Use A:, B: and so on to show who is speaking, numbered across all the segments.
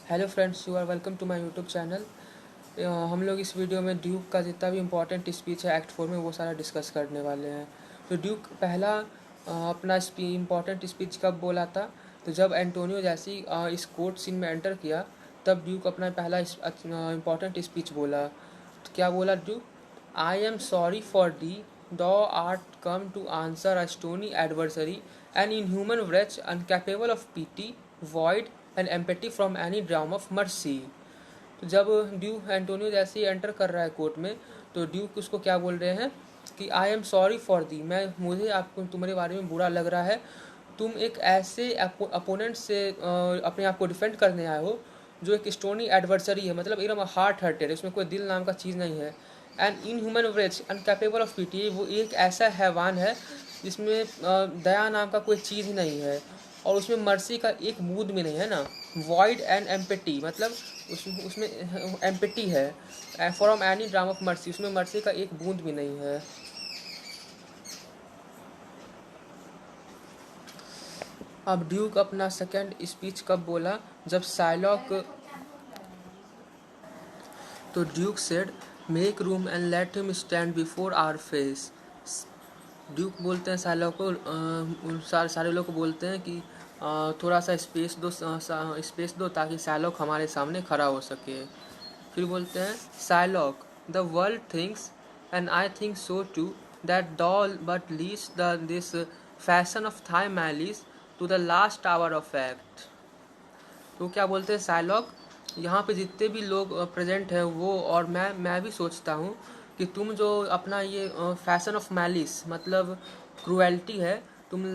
A: Hello friends, you are welcome to my YouTube channel. हम लोग इस वीडियो में ड्यूक का जितना भी इम्पोर्टेंट स्पीच है एक्ट 4 में वो सारा डिस्कस करने वाले हैं। तो ड्यूक पहला अपना इम्पोर्टेंट स्पीच कब बोला था? तो जब एंटोनियो जैसी इस कोर्ट सीन में एंटर किया, तब ड्यूक अपना पहला इम्पोर्टेंट स्पीच बोला। तो क्या बोला duke? I am sorry for thee thou art come to answer a stony adversary an inhuman wretch uncapable of pity void and empathy from any dram of mercy. तो जब Duke Antonio जैसे ही enter कर रहा है court में, तो Duke उसको क्या बोल रहे हैं कि आई एम सॉरी फॉर दी, मुझे आपको तुम्हारे बारे में बुरा लग रहा है। तुम एक ऐसे अपोनेंट से अपने आप को डिफेंड करने आए हो जो एक स्टोनी एडवर्सरी है, मतलब एकदम हार्ट हर्टेड है, उसमें कोई दिल नाम का चीज़ नहीं है। And inhuman wretch uncapable of pity, वो एक ऐसा हैवान है जिसमें दया नाम का कोई चीज़ ही नहीं है, और उसमें मर्सी का एक बूंद भी नहीं है ना। वॉइड एंड एम्पटी, मतलब उसमें एम्पटी है from any dram of mercy, उसमें मर्सी का एक बूंद भी नहीं है। अब ड्यूक अपना सेकंड स्पीच कब बोला? जब साइलॉक, तो duke said make room and let him stand before our face. Duke बोलते हैं साइलॉक को, सारे लोग को बोलते हैं कि थोड़ा सा स्पेस दो ताकि साइलॉक हमारे सामने खड़ा हो सके। फिर बोलते हैं Shylock, the world thinks and I think so too that thou but leads the this fashion of thy malice to the last hour of act. तो क्या बोलते हैं साइलॉक, यहाँ पे जितने भी लोग प्रेजेंट हैं वो और मैं भी सोचता हूँ कि तुम जो अपना ये फैशन ऑफ मैलिस मतलब क्रुएल्टी है, तुम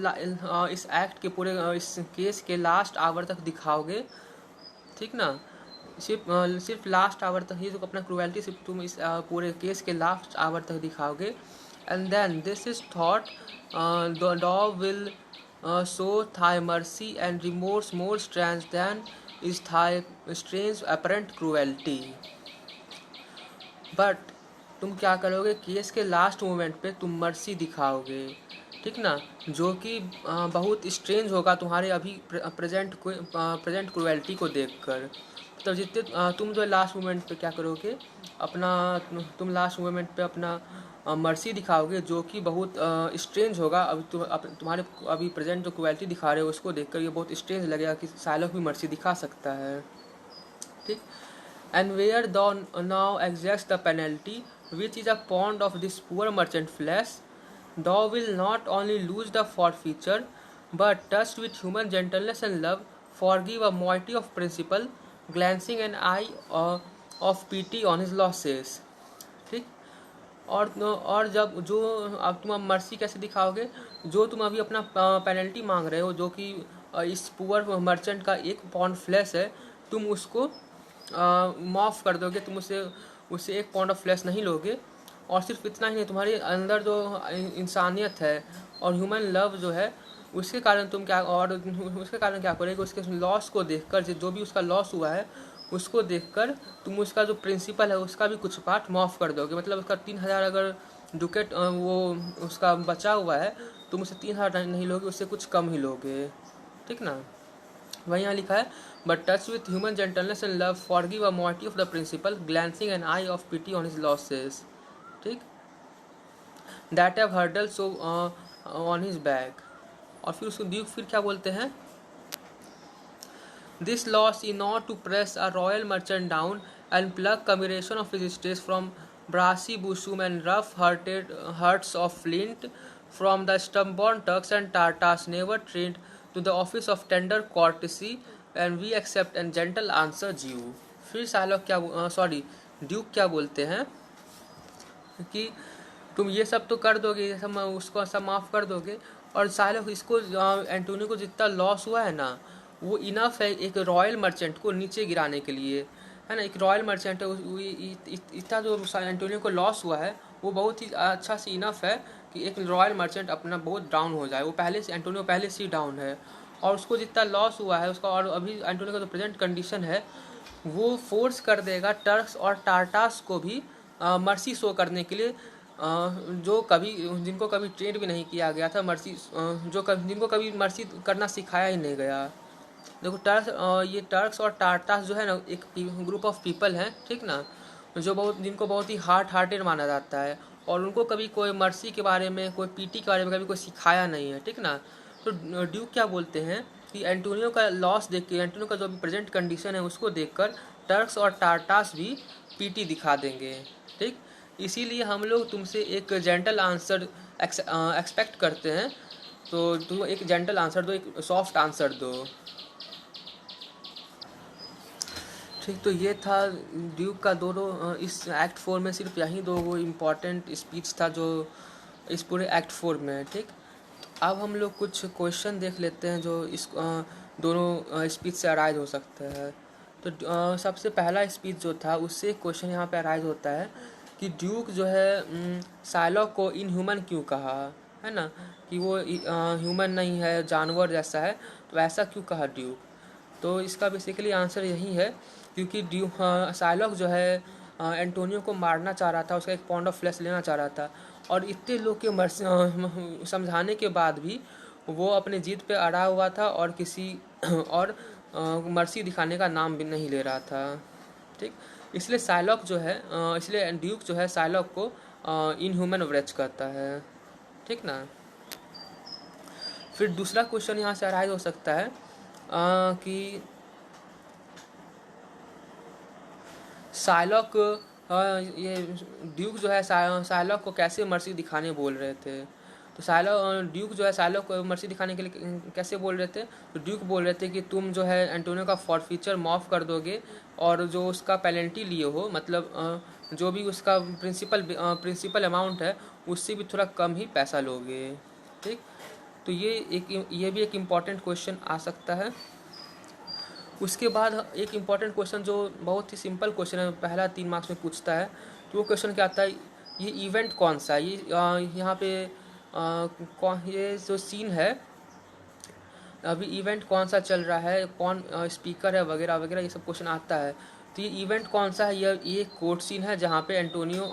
A: इस एक्ट के पूरे इस केस के लास्ट आवर तक दिखाओगे, ठीक ना। सिर्फ लास्ट आवर तक ही जो अपना क्रुएल्टी सिर्फ तुम इस पूरे केस के लास्ट आवर तक दिखाओगे। And then this is thought thou will show thy mercy and remorse more strange than is thy strange apparent cruelty. But तुम क्या करोगे, केस के लास्ट मोमेंट पे तुम मर्सी दिखाओगे, ठीक ना, जो कि बहुत स्ट्रेंज होगा तुम्हारे अभी प्रेजेंट क्रुएल्टी को देखकर। तो जितने तुम जो लास्ट मोमेंट पे क्या करोगे, अपना तुम लास्ट मोमेंट पे अपना मर्सी दिखाओगे, जो कि बहुत स्ट्रेंज होगा। अभी तुम्हारे अभी प्रेजेंट जो क्रुएल्टी दिखा रहे हो उसको देखकर ये बहुत स्ट्रेंज लगेगा कि साइलॉक भी मर्सी दिखा सकता है, ठीक। And where thou now exacts the penalty, which is a pound of this poor merchant flesh, thou will not only lose the forfeiture, but touched with human gentleness and love, forgive a moiety of principle, glancing an eye of pity on his losses, ठीक। और जब जो अब तुम अब mercy कैसे दिखाओगे, जो तुम अभी अपना पेनल्टी मांग रहे हो, जो कि इस पुअर मर्चेंट का एक पाउंड फ्लैश है, तुम उसको माफ़ कर दोगे, तुम उससे एक पाउंड ऑफ फ्लैश नहीं लोगे। और सिर्फ इतना ही नहीं, तुम्हारे अंदर जो इंसानियत है और ह्यूमन लव जो है, उसके कारण तुम क्या, और उसके कारण क्या करोगे, उसके लॉस को देखकर, जो भी उसका लॉस हुआ है उसको देखकर तुम उसका जो प्रिंसिपल है उसका भी कुछ पार्ट माफ़ कर दोगे। मतलब उसका 3,000 अगर डुकेट वो उसका बचा हुआ है, तुम उससे 3,000 नहीं लोगे, उससे कुछ कम ही लोगे, ठीक ना। वही यहाँ लिखा है, but touch with human gentleness and love forgive a motive of the principal, glancing an eye of pity on his losses, ठीक, that have hurdle so on his back. और फिर उसको ड्यूक फिर क्या बोलते हैं, this loss in order to press a royal merchant down and pluck commiseration of his states from brassy bosom and rough-hearted hearts of flint, from the stubborn Turks and Tartars never trained to the office of tender courtesy, and we accept and gentle answer due। फिर Psylocke क्या sorry Duke क्या बोलते हैं कि तुम ये सब तो कर दोगे, ये सब उसको सब माफ़ कर दोगे, और साइलॉक इसको एंटोनियो को जितना लॉस हुआ है ना, वो इनफ है एक रॉयल मर्चेंट को नीचे गिराने के लिए, है ना। एक रॉयल मर्चेंट है, इतना जो एंटोनियो को लॉस हुआ है वो बहुत ही अच्छा से इनफ है कि एक रॉयल मर्चेंट अपना बहुत डाउन हो जाए। वो पहले से एंटोनियो पहले से ही डाउन है, और उसको जितना लॉस हुआ है उसका, और अभी एंटोनियो का जो प्रेजेंट कंडीशन है, वो फोर्स कर देगा टर्क्स और टार्टास को भी मर्सी शो करने के लिए, जो कभी जिनको कभी ट्रेंड भी नहीं किया गया था मर्सी, जिनको कभी मर्सी करना सिखाया ही नहीं गया, देखो ये टर्क्स और टाटास जो है ना, एक ग्रुप ऑफ पीपल हैं, ठीक ना, जो जिनको बहुत ही हार्टेड माना जाता है, और उनको कभी कोई मर्सी के बारे में, कोई पीटी के बारे में कभी कोई सिखाया नहीं है, ठीक ना। तो ड्यूक क्या बोलते हैं कि एंटोनियो का लॉस देख के, एंटोनियो का जो भी प्रेजेंट कंडीशन है उसको देखकर टर्क्स और टाटास भी पीटी दिखा देंगे, ठीक। इसीलिए हम लोग तुमसे एक जेंटल आंसर एक्सपेक्ट करते हैं, तो तुम एक जेंटल आंसर दो, एक सॉफ्ट आंसर दो, ठीक। तो ये था ड्यूक का दोनों इस एक्ट 4 में सिर्फ यही दो वो इम्पॉर्टेंट स्पीच था जो इस पूरे एक्ट 4 में है, ठीक। अब हम लोग कुछ क्वेश्चन देख लेते हैं जो इस दोनों स्पीच से अराइज हो सकते हैं। तो सबसे पहला स्पीच जो था उससे क्वेश्चन यहाँ पे अराइज होता है कि ड्यूक जो है साइलॉक को इनह्यूमन क्यों कहा, है ना, कि वो ह्यूमन नहीं है, जानवर जैसा है, तो ऐसा क्यों कहा ड्यूक। तो इसका बेसिकली आंसर यही है क्योंकि साइलॉक जो है एंटोनियो को मारना चाह रहा था, उसका एक पाउंड ऑफ फ्लेश लेना चाह रहा था, और इतने लोग के समझाने के बाद भी वो अपने जीत पे अड़ा हुआ था और किसी और मर्सी दिखाने का नाम भी नहीं ले रहा था, ठीक। इसलिए साइलॉक जो है इसलिए ड्यूक जो है साइलॉक को इनह्यूमन व्रेच करता है, ठीक ना। फिर दूसरा क्वेश्चन यहाँ से अराइज हो सकता है कि साइलॉक ये ड्यूक जो है साइलॉक को कैसे मर्सी दिखाने बोल रहे थे। तो ड्यूक जो है साइलॉक को मर्सी दिखाने के लिए कैसे बोल रहे थे, तो ड्यूक बोल रहे थे कि तुम जो है एंटोनियो का फॉरफीचर माफ़ कर दोगे और जो उसका पेनल्टी लिए हो, मतलब जो भी उसका प्रिंसिपल अमाउंट है उससे भी थोड़ा कम ही पैसा लोगे, ठीक। तो ये भी एक इम्पॉर्टेंट क्वेश्चन आ सकता है। उसके बाद एक इम्पॉर्टेंट क्वेश्चन जो बहुत ही सिंपल क्वेश्चन है, पहला 3 मार्क्स में पूछता है, तो वो क्वेश्चन क्या आता है, ये इवेंट कौन सा है, ये यहाँ पे ये जो सीन है अभी इवेंट कौन सा चल रहा है, कौन स्पीकर है वगैरह वगैरह, ये सब क्वेश्चन आता है। तो ये इवेंट कौन सा है, ये कोर्ट सीन है जहाँ पे एंटोनियो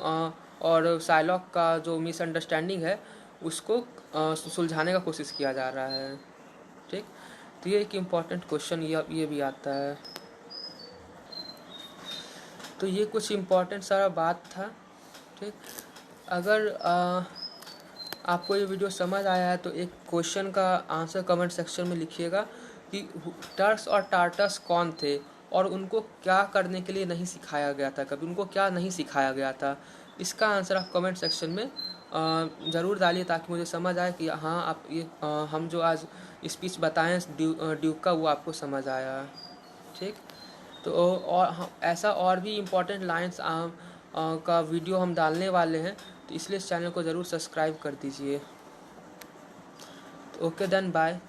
A: और साइलॉक का जो मिसअंडरस्टैंडिंग है उसको सुलझाने का कोशिश किया जा रहा है, ठीक। तो ये एक इम्पॉर्टेंट क्वेश्चन ये भी आता है। तो ये कुछ इम्पॉर्टेंट सारा बात था, ठीक। अगर आपको ये वीडियो समझ आया है तो एक क्वेश्चन का आंसर कमेंट सेक्शन में लिखिएगा कि टर्क्स और टार्टस कौन थे और उनको क्या करने के लिए नहीं सिखाया गया था, कभी उनको क्या नहीं सिखाया गया था। इसका आंसर आप कमेंट सेक्शन में ज़रूर डालिए ताकि मुझे समझ आए कि हाँ आप ये हम जो आज स्पीच बताएं ड्यूक का वो आपको समझ आया, ठीक। तो और ऐसा और भी इम्पोर्टेंट लाइंस का वीडियो हम डालने वाले हैं, तो इसलिए इस चैनल को ज़रूर सब्सक्राइब कर दीजिए। Okay then bye.